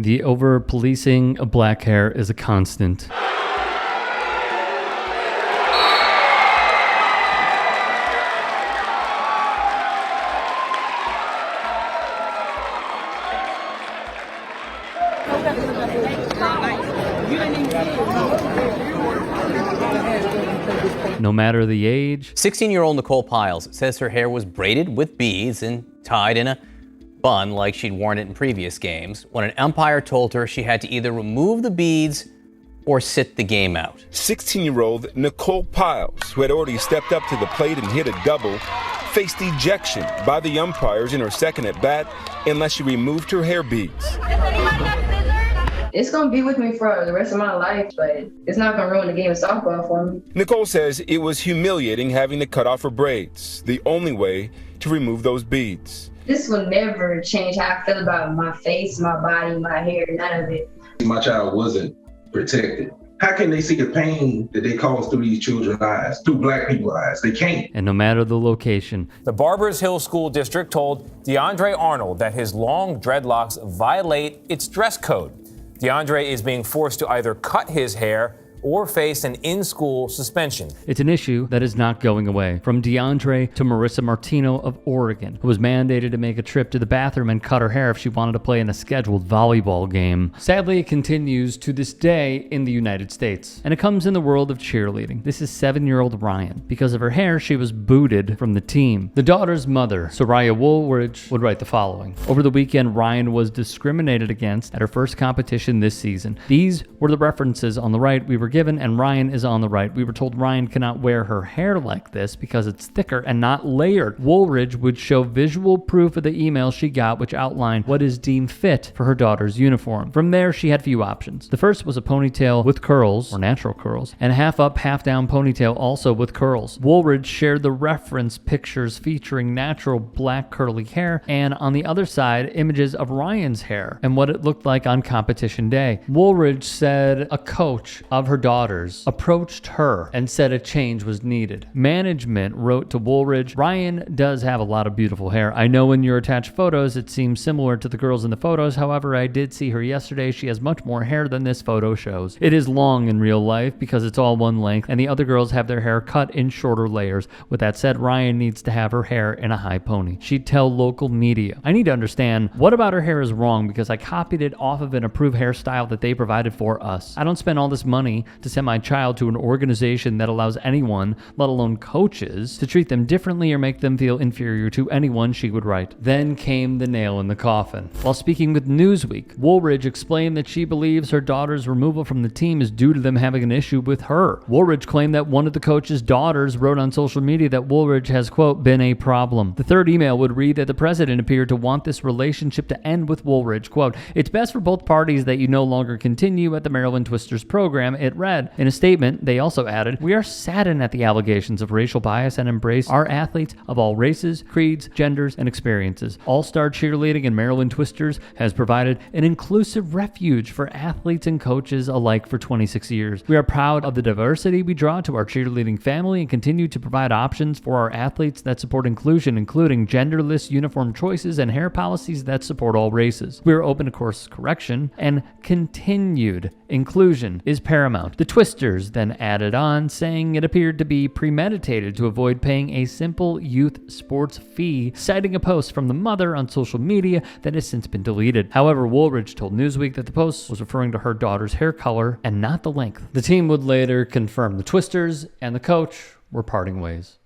The over-policing of black hair is a constant. No matter the age. 16-year-old Nicole Piles says her hair was braided with beads and tied in a bun like she'd worn it in previous games when an umpire told her she had to either remove the beads or sit the game out. 16-year-old Nicole Piles, who had already stepped up to the plate and hit a double, faced ejection by the umpires in her second at bat unless she removed her hair beads. It's going to be with me for the rest of my life, but it's not going to ruin the game of softball for me. Nicole says it was humiliating having to cut off her braids, the only way to remove those beads. This will never change how I feel about my face, my body, my hair, none of it. My child wasn't protected. How can they see the pain that they cause through these children's eyes, through black people's eyes? They can't. And no matter the location. The Barbers Hill School District told DeAndre Arnold that his long dreadlocks violate its dress code. DeAndre is being forced to either cut his hair or face an in-school suspension. It's an issue that is not going away. From DeAndre to Marissa Martino of Oregon, who was mandated to make a trip to the bathroom and cut her hair if she wanted to play in a scheduled volleyball game. Sadly, it continues to this day in the United States. And it comes in the world of cheerleading. This is 7-year-old Ryan. Because of her hair, she was booted from the team. The daughter's mother, Soraya Woolridge, would write the following. Over the weekend, Ryan was discriminated against at her first competition this season. These were the references on the right we were given, and Ryan is on the right. We were told Ryan cannot wear her hair like this because it's thicker and not layered. Woolridge would show visual proof of the email she got, which outlined what is deemed fit for her daughter's uniform. From there, she had few options. The first was a ponytail with curls, or natural curls, and half up, half down ponytail also with curls. Woolridge shared the reference pictures featuring natural black curly hair, and on the other side, images of Ryan's hair and what it looked like on competition day. Woolridge said a coach of her daughters approached her and said a change was needed. Management wrote to Woolridge, Ryan does have a lot of beautiful hair. I know in your attached photos it seems similar to the girls in the photos. However, I did see her yesterday. She has much more hair than this photo shows. It is long in real life because it's all one length, and the other girls have their hair cut in shorter layers. With that said, Ryan needs to have her hair in a high pony. She'd tell local media. I need to understand what about her hair is wrong because I copied it off of an approved hairstyle that they provided for us. I don't spend all this money to send my child to an organization that allows anyone, let alone coaches, to treat them differently or make them feel inferior to anyone, she would write. Then came the nail in the coffin. While speaking with Newsweek, Woolridge explained that she believes her daughter's removal from the team is due to them having an issue with her. Woolridge claimed that one of the coach's daughters wrote on social media that Woolridge has, quote, been a problem. The third email would read that the president appeared to want this relationship to end with Woolridge. Quote, it's best for both parties that you no longer continue at the Maryland Twisters program, it read. In a statement, they also added, we are saddened at the allegations of racial bias and embrace our athletes of all races, creeds, genders, and experiences. All-Star Cheerleading and Maryland Twisters has provided an inclusive refuge for athletes and coaches alike for 26 years. We are proud of the diversity we draw to our cheerleading family and continue to provide options for our athletes that support inclusion, including genderless uniform choices and hair policies that support all races. We are open to course correction, and continued inclusion is paramount. The Twisters then added on, saying it appeared to be premeditated to avoid paying a simple youth sports fee, citing a post from the mother on social media that has since been deleted. However, Woolridge told Newsweek that the post was referring to her daughter's hair color and not the length. The team would later confirm the Twisters and the coach were parting ways.